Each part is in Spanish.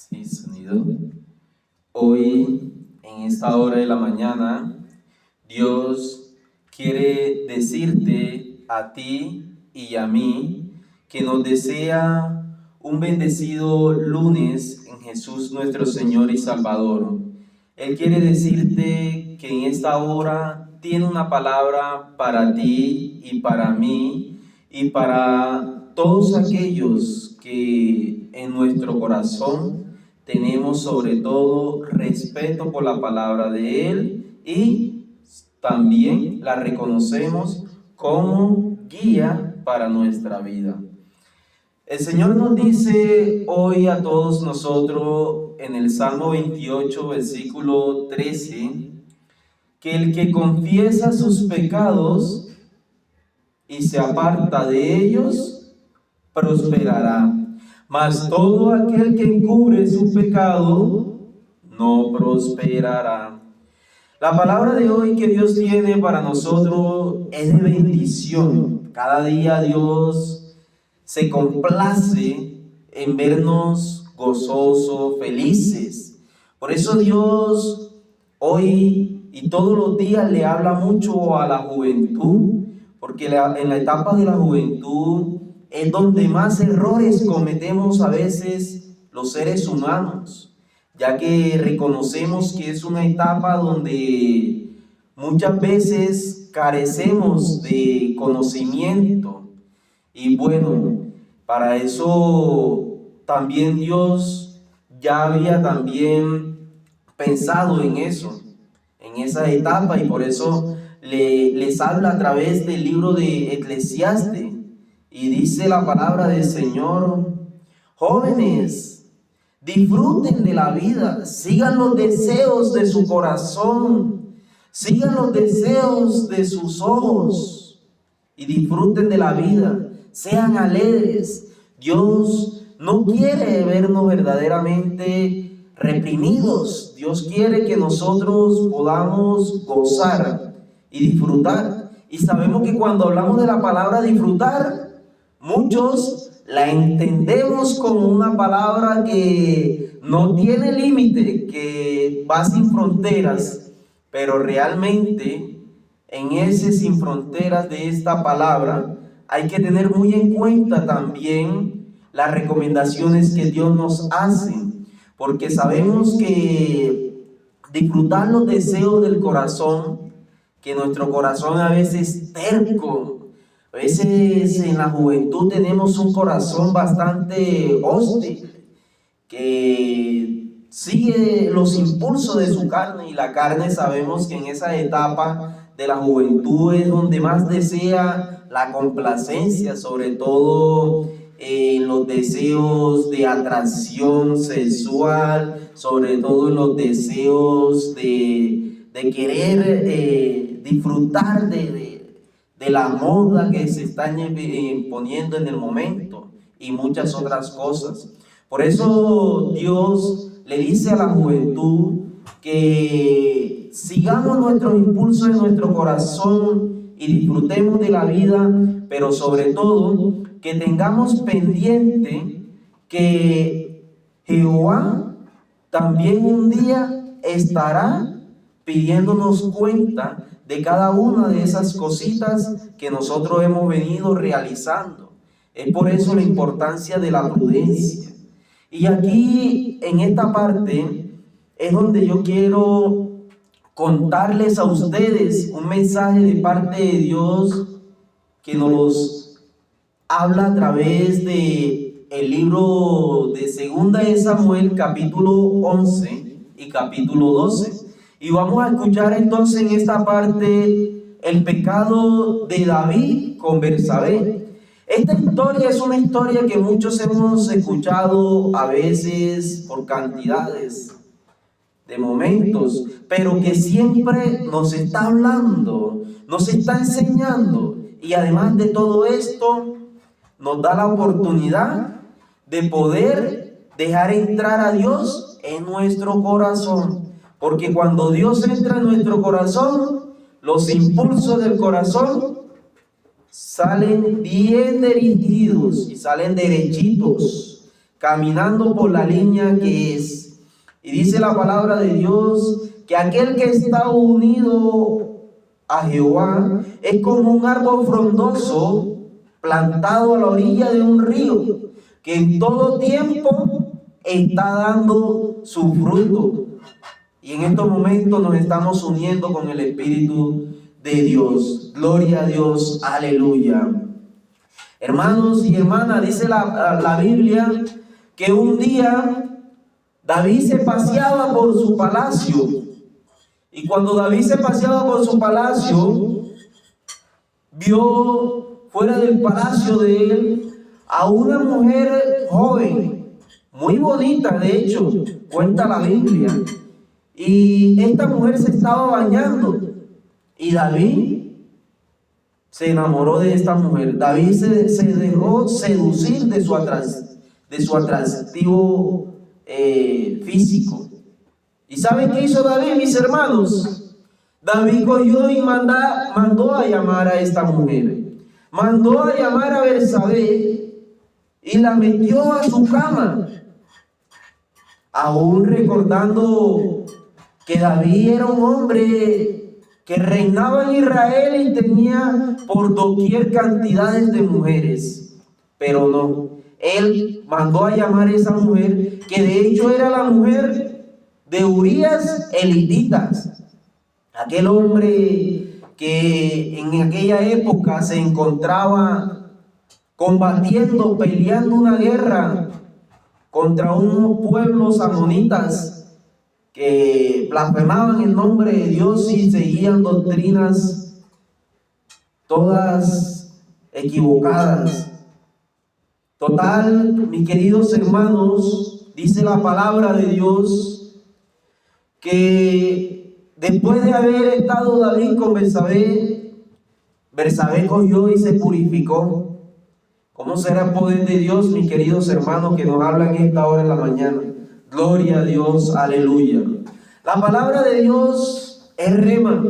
Sí, sonido. Hoy, en esta hora de la mañana, Dios quiere decirte a ti y a mí que nos desea un bendecido lunes en Jesús nuestro Señor y Salvador. Él quiere decirte que en esta hora tiene una palabra para ti y para mí y para todos aquellos que en nuestro corazón tenemos sobre todo respeto por la palabra de Él y también la reconocemos como guía para nuestra vida. El Señor nos dice hoy a todos nosotros en el Salmo 28, versículo 13, que el que confiesa sus pecados y se aparta de ellos, prosperará. Mas todo aquel que encubre su pecado, no prosperará. La palabra de hoy que Dios tiene para nosotros es de bendición. Cada día Dios se complace en vernos gozosos, felices. Por eso Dios hoy y todos los días le habla mucho a la juventud, porque en la etapa de la juventud es donde más errores cometemos a veces los seres humanos, ya que reconocemos que es una etapa donde muchas veces carecemos de conocimiento. Y bueno, para eso también Dios ya había también pensado en eso, en esa etapa, y por eso les habla a través del libro de Eclesiastes. Y dice la palabra del Señor: jóvenes, disfruten de la vida, sigan los deseos de su corazón, sigan los deseos de sus ojos y disfruten de la vida, sean alegres. Dios no quiere vernos verdaderamente reprimidos. Dios quiere que nosotros podamos gozar y disfrutar. Y sabemos que cuando hablamos de la palabra disfrutar, muchos la entendemos como una palabra que no tiene límite, que va sin fronteras, pero realmente en ese sin fronteras de esta palabra hay que tener muy en cuenta también las recomendaciones que Dios nos hace, porque sabemos que disfrutar los deseos del corazón, que nuestro corazón a veces es terco. A veces en la juventud tenemos un corazón bastante hostil, que sigue los impulsos de su carne, y la carne sabemos que en esa etapa de la juventud es donde más desea la complacencia, sobre todo en los deseos de atracción sexual, sobre todo en los deseos de querer disfrutar de la moda que se está imponiendo en el momento y muchas otras cosas. Por eso Dios le dice a la juventud que sigamos nuestros impulsos en nuestro corazón y disfrutemos de la vida, pero sobre todo que tengamos pendiente que Jehová también un día estará pidiéndonos cuenta de cada una de esas cositas que nosotros hemos venido realizando. Es por eso la importancia de la prudencia. Y aquí en esta parte es donde yo quiero contarles a ustedes un mensaje de parte de Dios que nos habla a través de el libro de Segunda de Samuel, capítulo 11 y capítulo 12. Y vamos a escuchar entonces en esta parte el pecado de David con Betsabé. Esta historia es una historia que muchos hemos escuchado a veces por cantidades de momentos, pero que siempre nos está hablando, nos está enseñando, y además de todo esto nos da la oportunidad de poder dejar entrar a Dios en nuestro corazón. Porque cuando Dios entra en nuestro corazón, los impulsos del corazón salen bien dirigidos y salen derechitos. caminando por la línea que es. Y dice la palabra de Dios que aquel que está unido a Jehová es como un árbol frondoso plantado a la orilla de un río, que en todo tiempo está dando su fruto. Y en estos momentos nos estamos uniendo con el Espíritu de Dios. Gloria a Dios, aleluya. Hermanos y hermanas, dice la Biblia que un día David se paseaba por su palacio. Y cuando David se paseaba por su palacio, vio fuera del palacio de él a una mujer joven, muy bonita, de hecho, cuenta la Biblia. Y esta mujer se estaba bañando. Y David se enamoró de esta mujer. David se dejó seducir de su atractivo físico. ¿Y saben qué hizo David, mis hermanos? David cogió y mandó a llamar a esta mujer. Mandó a llamar a Betsabé y la metió a su cama. Aún recordando que David era un hombre que reinaba en Israel y tenía por doquier cantidades de mujeres. Pero no, él mandó a llamar a esa mujer, que de hecho era la mujer de Urías elitita, aquel hombre que en aquella época se encontraba combatiendo, peleando una guerra contra unos pueblos amonitas que blasfemaban el nombre de Dios y seguían doctrinas todas equivocadas. Total, mis queridos hermanos, dice la palabra de Dios que después de haber estado David con Betsabé, Betsabé cogió y se purificó. ¿Cómo será el poder de Dios, mis queridos hermanos, que nos hablan esta hora en la mañana? Gloria a Dios, aleluya. La palabra de Dios es rema.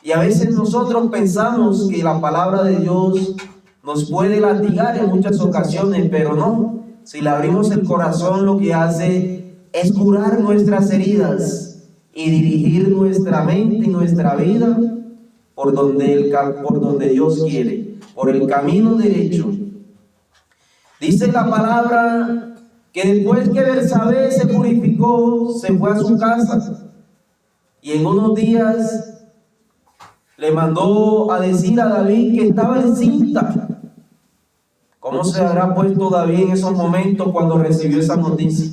Y a veces nosotros pensamos que la palabra de Dios nos puede latigar en muchas ocasiones, pero no. Si le abrimos el corazón, lo que hace es curar nuestras heridas y dirigir nuestra mente y nuestra vida por donde Dios quiere, por el camino derecho. Dice la palabra que después que Betsabé se purificó, se fue a su casa y en unos días le mandó a decir a David que estaba encinta. ¿Cómo se habrá puesto David en esos momentos cuando recibió esa noticia?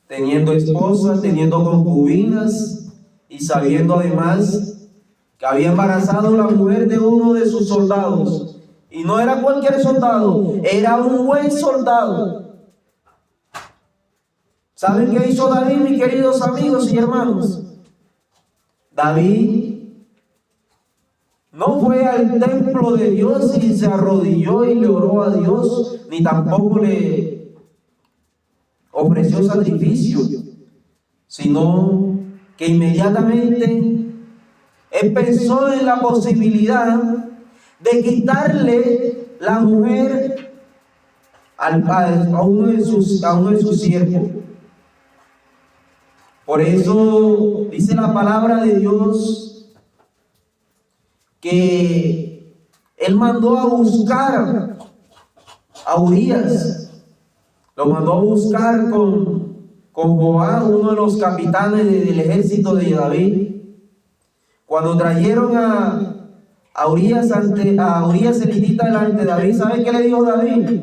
Teniendo esposa, teniendo concubinas y sabiendo además que había embarazado la mujer de uno de sus soldados. Y no era cualquier soldado, era un buen soldado. ¿Saben qué hizo David, mis queridos amigos y hermanos? David no fue al templo de Dios y se arrodilló y le oró a Dios, ni tampoco le ofreció sacrificio, sino que inmediatamente él pensó en la posibilidad de quitarle la mujer a uno de sus siervos. Por eso dice la palabra de Dios que él mandó a buscar a Urías, lo mandó a buscar con Joab, uno de los capitanes del ejército de David. Cuando trajeron a Urías elitita delante de David, ¿sabe qué le dijo David?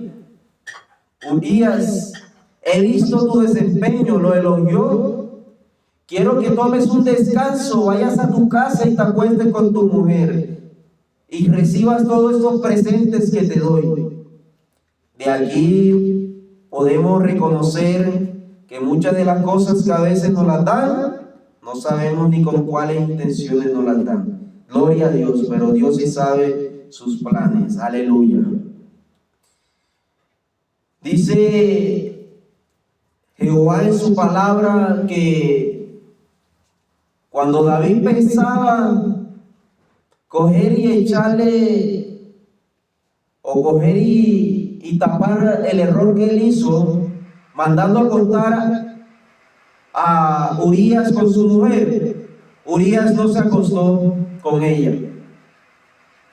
Urías, he visto tu desempeño, lo elogió. Quiero que tomes un descanso, vayas a tu casa y te acuestes con tu mujer y recibas todos estos presentes que te doy. De aquí podemos reconocer que muchas de las cosas que a veces nos las dan, no sabemos ni con cuáles intenciones nos las dan. Gloria a Dios, pero Dios sí sabe sus planes. Aleluya. Dice Jehová en su palabra que cuando David pensaba coger y coger y tapar el error que él hizo, mandando a acostar a Urías con su mujer. Urías no se acostó con ella.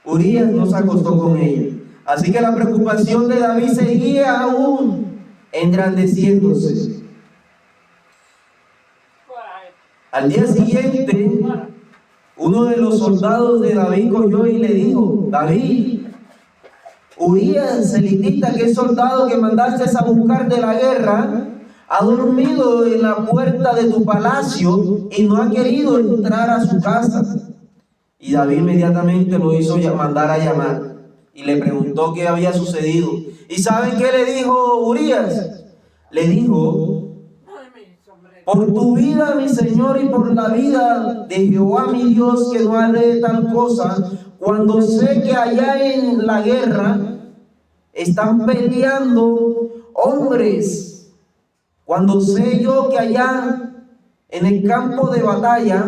Urías no se acostó con ella. Así que la preocupación de David seguía aún engrandeciéndose. Al día siguiente, uno de los soldados de David cogió y le dijo: David, Urías, el hitita, que es soldado que mandaste a buscar de la guerra, ha dormido en la puerta de tu palacio y no ha querido entrar a su casa. Y David inmediatamente lo hizo mandar a llamar y le preguntó qué había sucedido. ¿Y saben qué le dijo Urías? Le dijo: por tu vida, mi Señor, y por la vida de Jehová mi Dios, que no haré tal cosa, cuando sé que allá en la guerra están peleando hombres, cuando sé yo que allá en el campo de batalla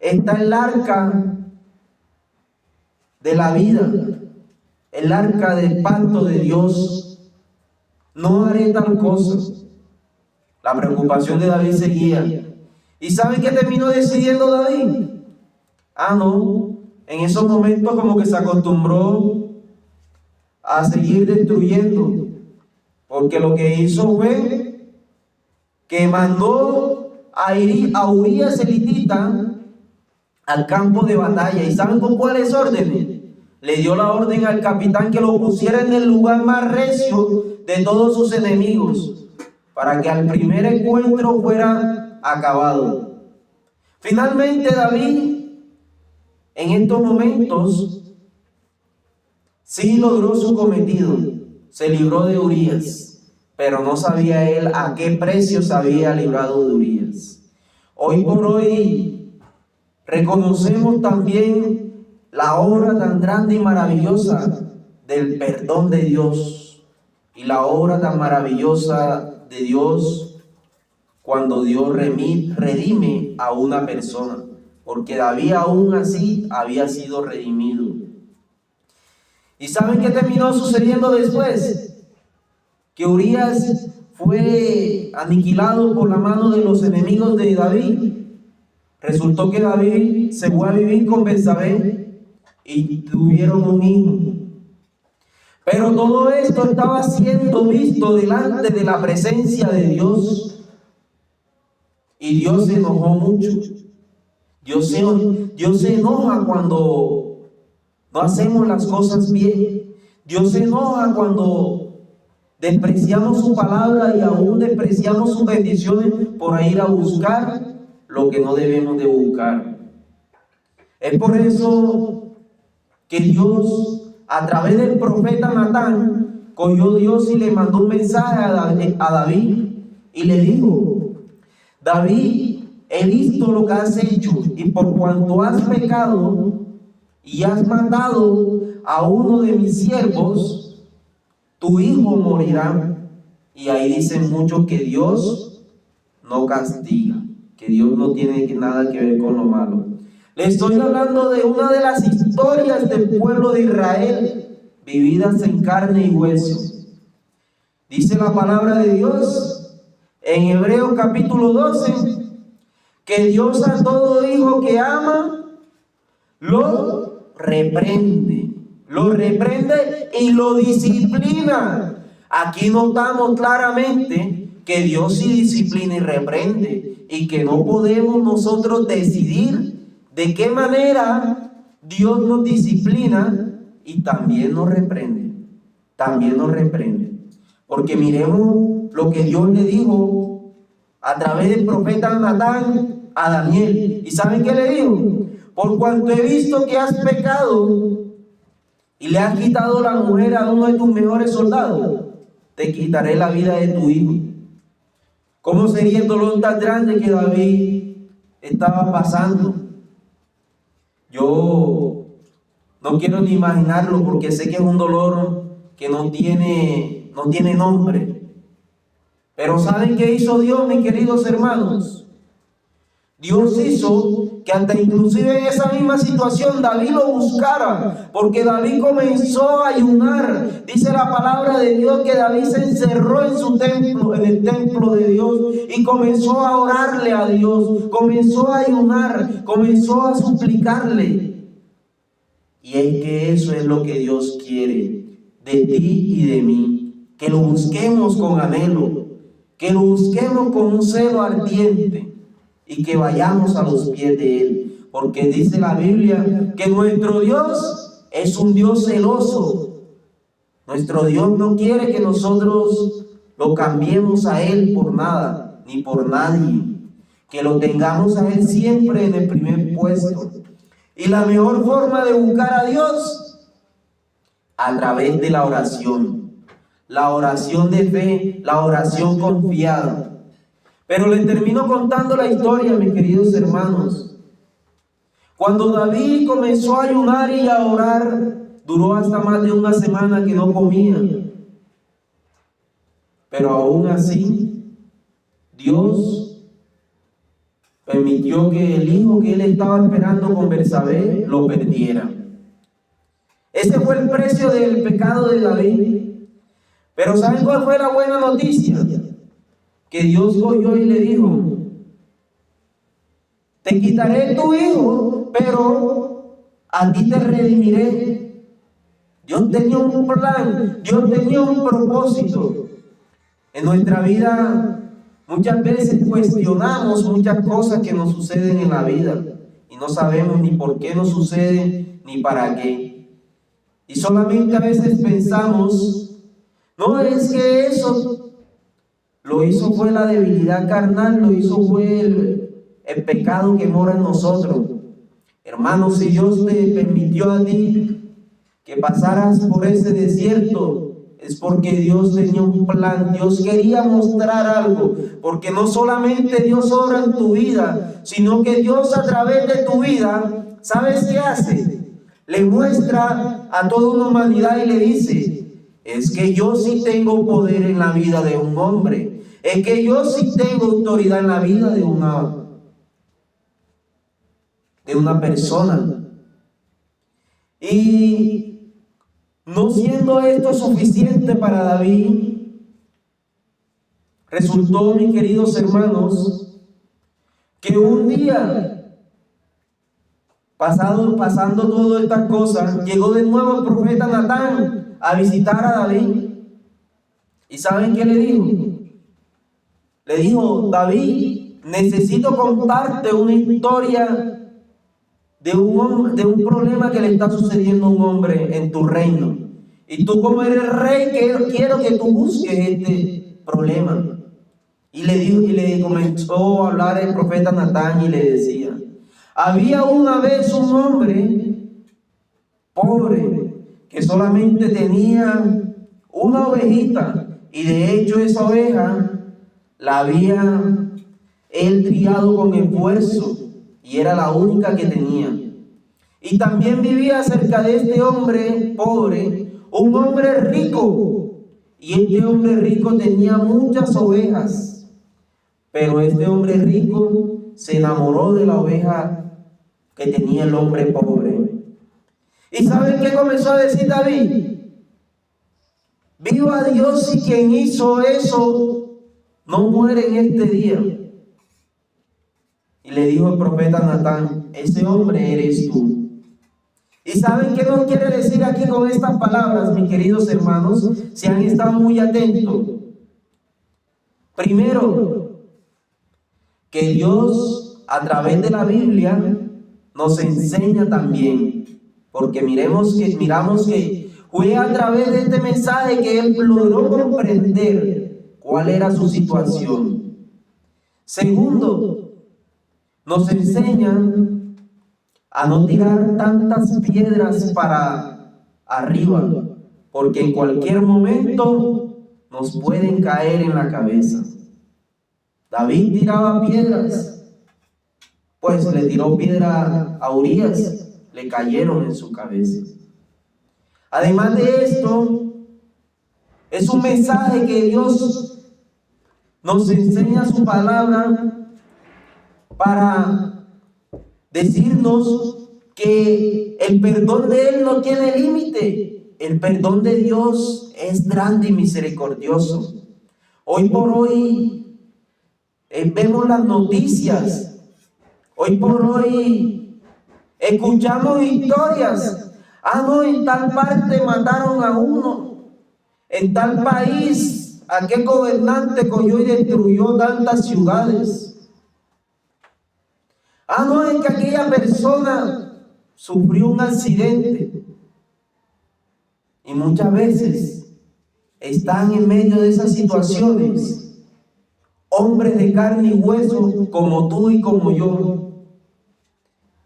está el arca de la vida, el arca del pacto de Dios, no haré tal cosa. La preocupación de David seguía. ¿Y saben qué terminó decidiendo David? No, en esos momentos como que se acostumbró a seguir destruyendo, porque lo que hizo fue que mandó a Urías el hitita al campo de batalla. ¿Y saben con cuáles órdenes? Le dio la orden al capitán que lo pusiera en el lugar más recio de todos sus enemigos, para que al primer encuentro fuera acabado. Finalmente David, en estos momentos, sí logró su cometido, se libró de Urías, pero no sabía él a qué precio se había librado de Urías. Hoy por hoy reconocemos también la obra tan grande y maravillosa del perdón de Dios, y la obra tan maravillosa de Dios cuando Dios redime a una persona, porque David aún así había sido redimido. ¿Y saben qué terminó sucediendo después? Que Urías fue aniquilado por la mano de los enemigos de David. Resultó que David se fue a vivir con Betsabé y tuvieron un hijo. Pero todo esto estaba siendo visto delante de la presencia de Dios. Y Dios se enojó mucho. Dios se enoja cuando no hacemos las cosas bien. Dios se enoja cuando despreciamos su palabra y aún despreciamos sus bendiciones por ir a buscar lo que no debemos de buscar. Es por eso que Dios, a través del profeta Natán, cogió Dios y le mandó un mensaje a David y le dijo: David, he visto lo que has hecho, y por cuanto has pecado y has matado a uno de mis siervos, tu hijo morirá. Y ahí dicen muchos que Dios no castiga, que Dios no tiene nada que ver con lo malo. Le estoy hablando de una de las historias del pueblo de Israel, vividas en carne y hueso. Dice la palabra de Dios en Hebreos capítulo 12, que Dios a todo hijo que ama, lo reprende y lo disciplina. Aquí notamos claramente que Dios sí disciplina y reprende, y que no podemos nosotros decidir de qué manera Dios nos disciplina y también nos reprende. Porque miremos lo que Dios le dijo a través del profeta Natán a Daniel. ¿Y saben qué le dijo? Por cuanto he visto que has pecado y le has quitado la mujer a uno de tus mejores soldados, te quitaré la vida de tu hijo. ¿Cómo sería el dolor tan grande que David estaba pasando? Yo no quiero ni imaginarlo, porque sé que es un dolor que no tiene nombre. Pero ¿saben qué hizo Dios, mis queridos hermanos? Dios hizo que hasta inclusive en esa misma situación David lo buscara, porque David comenzó a ayunar. Dice la palabra de Dios que David se encerró en su templo, en el templo de Dios, y comenzó a orarle a Dios, comenzó a ayunar, comenzó a suplicarle. Y es que eso es lo que Dios quiere de ti y de mí, que lo busquemos con anhelo, que lo busquemos con un celo ardiente, y que vayamos a los pies de Él, porque dice la Biblia que nuestro Dios es un Dios celoso. Nuestro Dios no quiere que nosotros lo cambiemos a Él por nada, ni por nadie, que lo tengamos a Él siempre en el primer puesto. Y la mejor forma de buscar a Dios, a través de la oración de fe, la oración confiada. Pero les termino contando la historia, mis queridos hermanos. Cuando David comenzó a ayunar y a orar, duró hasta más de una semana que no comía. Pero aún así, Dios permitió que el hijo que él estaba esperando con Betsabé lo perdiera. Ese fue el precio del pecado de David. Pero ¿saben cuál fue la buena noticia? Que Dios cogió y le dijo: te quitaré tu hijo, pero a ti te redimiré. Dios tenía un plan, Dios tenía un propósito. En nuestra vida muchas veces cuestionamos muchas cosas que nos suceden en la vida y no sabemos ni por qué nos suceden ni para qué. Y solamente a veces pensamos: no, es que eso lo hizo fue la debilidad carnal, lo hizo fue el pecado que mora en nosotros. Hermano, si Dios te permitió a ti que pasaras por ese desierto, es porque Dios tenía un plan. Dios quería mostrar algo, porque no solamente Dios obra en tu vida, sino que Dios a través de tu vida, ¿sabes qué hace? Le muestra a toda una humanidad y le dice: es que yo sí tengo poder en la vida de un hombre. Es que yo sí tengo autoridad en la vida de una persona. Y no siendo esto suficiente para David, resultó, mis queridos hermanos, que un día, pasando todas estas cosas, llegó de nuevo el profeta Natán a visitar a David. ¿Y saben qué le dijo? Le dijo: David, necesito contarte una historia de un problema que le está sucediendo a un hombre en tu reino. Y tú, como eres rey, quiero que tú busques este problema. Y le comenzó a hablar el profeta Natán y le decía: había una vez un hombre pobre que solamente tenía una ovejita, y de hecho esa oveja la había él criado con esfuerzo y era la única que tenía. Y también vivía cerca de este hombre pobre un hombre rico, y este hombre rico tenía muchas ovejas. Pero este hombre rico se enamoró de la oveja que tenía el hombre pobre. ¿Y saben qué comenzó a decir David? Viva Dios, y quien hizo eso no muere en este día. Y le dijo el profeta Natán: ese hombre eres tú. ¿Y saben qué nos quiere decir aquí con estas palabras, mis queridos hermanos? Si han estado muy atentos. Primero, que Dios a través de la Biblia nos enseña también, porque miramos que fue a través de este mensaje que él logró comprender cuál era su situación. Segundo, nos enseña a no tirar tantas piedras para arriba, porque en cualquier momento nos pueden caer en la cabeza. David tiraba piedras, pues le tiró piedra a Urías, le cayeron en su cabeza. Además de esto, es un mensaje que Dios nos enseña su palabra, para decirnos que el perdón de Él no tiene límite. El perdón de Dios es grande y misericordioso. Hoy por hoy vemos las noticias. Hoy por hoy escuchamos historias. No, en tal parte mataron a uno. En tal país, aquel gobernante cogió y destruyó tantas ciudades. No, es que aquella persona sufrió un accidente. Y muchas veces están en medio de esas situaciones hombres de carne y hueso como tú y como yo.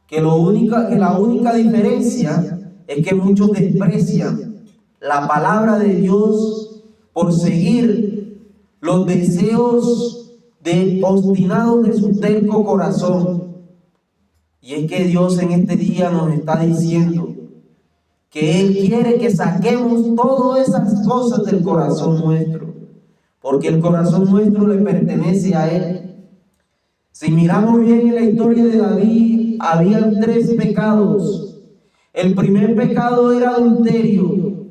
Que la única diferencia es que muchos desprecian la palabra de Dios por seguir los deseos obstinados de su terco corazón. Y es que Dios en este día nos está diciendo que Él quiere que saquemos todas esas cosas del corazón nuestro, porque el corazón nuestro le pertenece a Él. Si miramos bien en la historia de David, habían 3 pecados. El primer pecado era adulterio.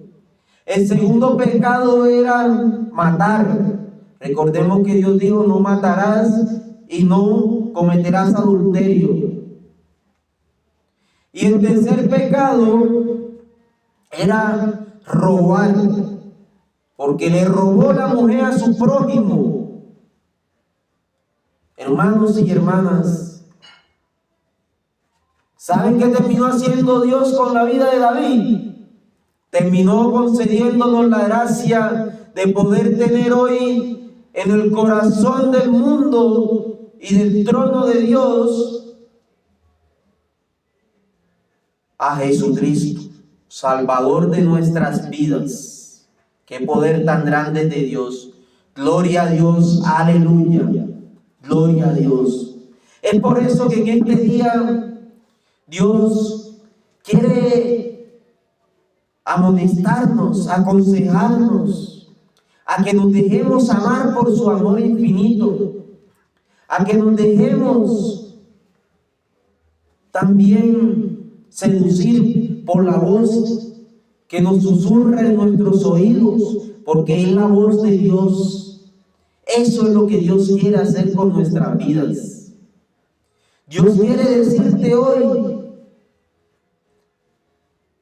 El segundo pecado era matar. Recordemos que Dios dijo: no matarás y no cometerás adulterio. Y el tercer pecado era robar, porque le robó la mujer a su prójimo. Hermanos y hermanas, ¿saben qué terminó haciendo Dios con la vida de David? Terminó concediéndonos la gracia de poder tener hoy en el corazón del mundo y del trono de Dios a Jesucristo, Salvador de nuestras vidas. Qué poder tan grande de Dios. Gloria a Dios, aleluya, gloria a Dios. Es por eso que en este día Dios quiere amonestarnos, aconsejarnos, a que nos dejemos amar por su amor infinito, a que nos dejemos también seducir por la voz que nos susurra en nuestros oídos, porque es la voz de Dios. Eso es lo que Dios quiere hacer con nuestras vidas. Dios quiere decirte hoy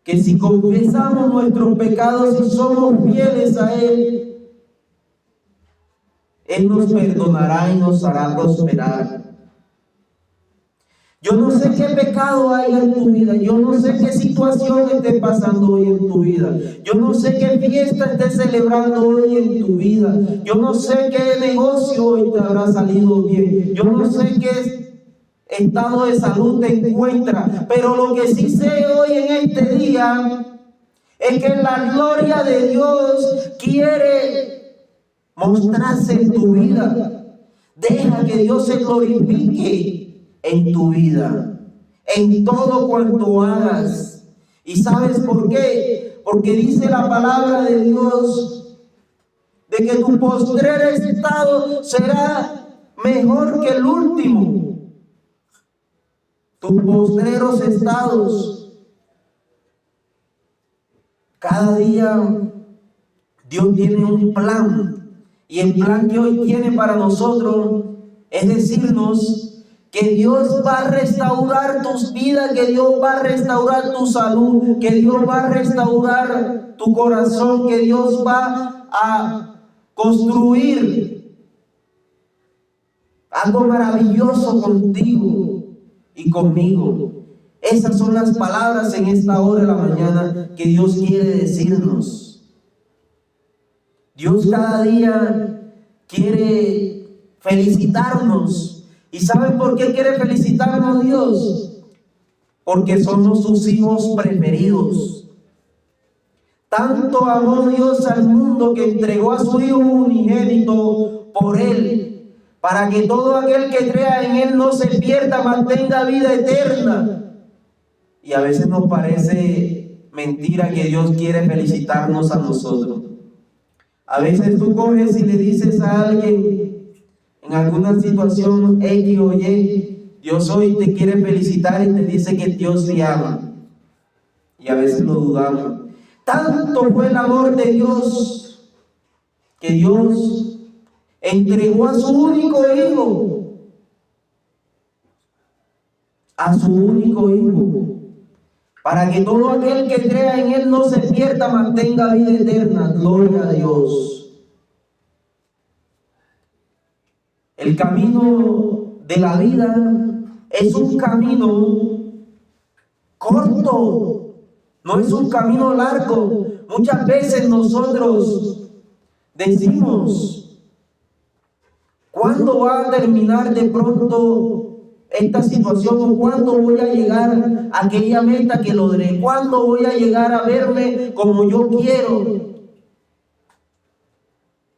que si confesamos nuestros pecados y somos fieles a Él, Él nos perdonará y nos hará prosperar. Yo no sé qué pecado hay en tu vida, yo no sé qué situación esté pasando hoy en tu vida, yo no sé qué fiesta estés celebrando hoy en tu vida, yo no sé qué negocio hoy te habrá salido bien, yo no sé qué estado de salud te encuentras, pero lo que sí sé hoy en este día es que la gloria de Dios quiere mostrarse en tu vida. Deja que Dios se glorifique en tu vida, en todo cuanto hagas. ¿Y sabes por qué? Porque dice la palabra de Dios de que tu postrer estado será mejor que el último. Tus postreros estados, cada día Dios tiene un plan, y el plan que hoy tiene para nosotros es decirnos que Dios va a restaurar tus vidas, que Dios va a restaurar tu salud, que Dios va a restaurar tu corazón, que Dios va a construir algo maravilloso contigo y conmigo. Esas son las palabras en esta hora de la mañana que Dios quiere decirnos. Dios cada día quiere felicitarnos. ¿Y saben por qué quiere felicitarnos Dios? Porque somos sus hijos preferidos. Tanto amó Dios al mundo que entregó a su Hijo unigénito por Él, para que todo aquel que crea en Él no se pierda, mas tenga vida eterna. Y a veces nos parece mentira que Dios quiere felicitarnos a nosotros. A veces tú coges y le dices a alguien en alguna situación X o Y, Dios hoy te quiere felicitar y te dice que Dios te ama. Y a veces lo dudamos. Tanto fue el amor de Dios que Dios entregó a su único hijo. A su único hijo. Para que todo aquel que crea en Él no se pierda, mas tenga vida eterna. Gloria a Dios. El camino de la vida es un camino corto, no es un camino largo. Muchas veces nosotros decimos, ¿cuándo va a terminar de pronto esta situación? ¿O cuándo voy a llegar a aquella meta que logré? ¿Cuándo voy a llegar a verme como yo quiero?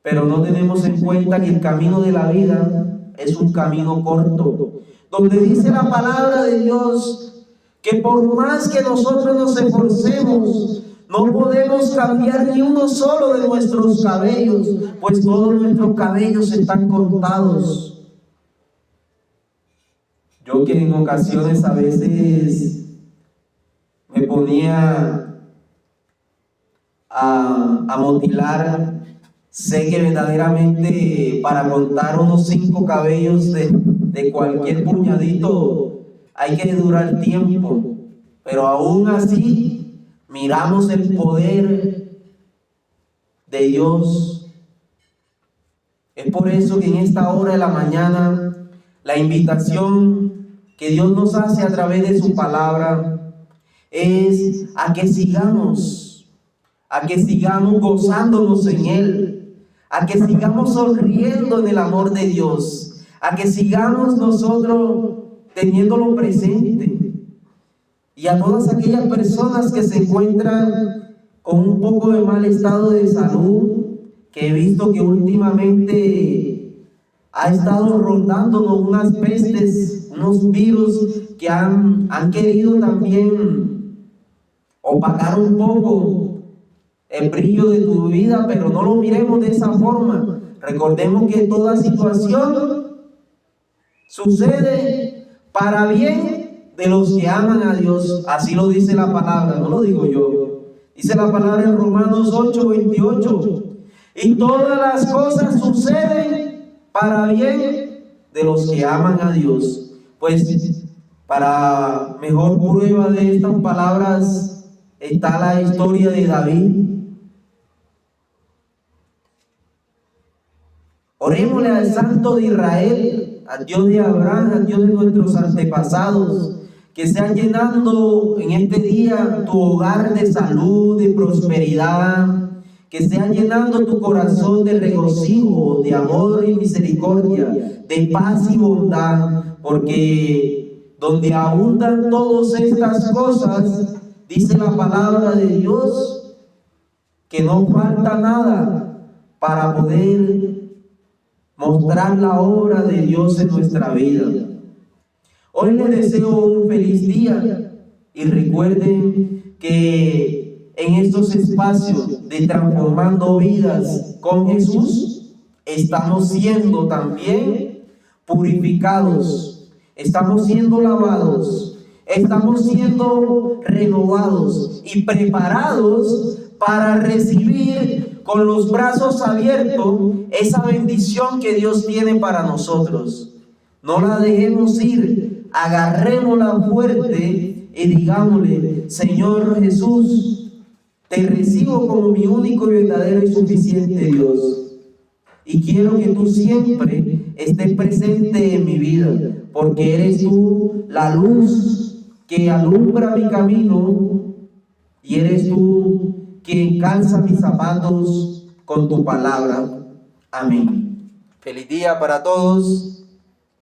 Pero no tenemos en cuenta que el camino de la vida es un camino corto, donde dice la palabra de Dios que por más que nosotros nos esforcemos, no podemos cambiar ni uno solo de nuestros cabellos, pues todos nuestros cabellos están contados. Yo que en ocasiones a veces me ponía a motilar, sé que verdaderamente para contar unos 5 cabellos de cualquier puñadito hay que durar tiempo, pero aún así miramos el poder de Dios. Es por eso que en esta hora de la mañana la invitación que Dios nos hace a través de su palabra es a que sigamos gozándonos en Él, a que sigamos sonriendo en el amor de Dios, a que sigamos nosotros teniéndolo presente. Y a todas aquellas personas que se encuentran con un poco de mal estado de salud, que he visto que últimamente ha estado rondándonos unas pestes, unos virus que han querido también opacar un poco el brillo de tu vida, pero no lo miremos de esa forma. Recordemos que toda situación sucede para bien de los que aman a Dios. Así lo dice la palabra, no lo digo yo. Dice la palabra en Romanos 8:28. Y todas las cosas suceden para bien de los que aman a Dios. Pues para mejor prueba de estas palabras está la historia de David. Orémosle al Santo de Israel, al Dios de Abraham, al Dios de nuestros antepasados, que sea llenando en este día tu hogar de salud, de prosperidad, que sea llenando tu corazón de regocijo, de amor y misericordia, de paz y bondad, porque donde abundan todas estas cosas, dice la palabra de Dios, que no falta nada para poder mostrar la obra de Dios en nuestra vida. Hoy les deseo un feliz día y recuerden que en estos espacios de transformando vidas con Jesús estamos siendo también purificados, estamos siendo lavados, estamos siendo renovados y preparados para recibir con los brazos abiertos esa bendición que Dios tiene para nosotros. No la dejemos ir, agarrémosla fuerte y digámosle: Señor Jesús, te recibo como mi único y verdadero y suficiente Dios. Y quiero que tú siempre estés presente en mi vida, porque eres tú la luz que alumbra mi camino y eres tú quien calza mis zapatos con tu palabra. Amén. Feliz día para todos.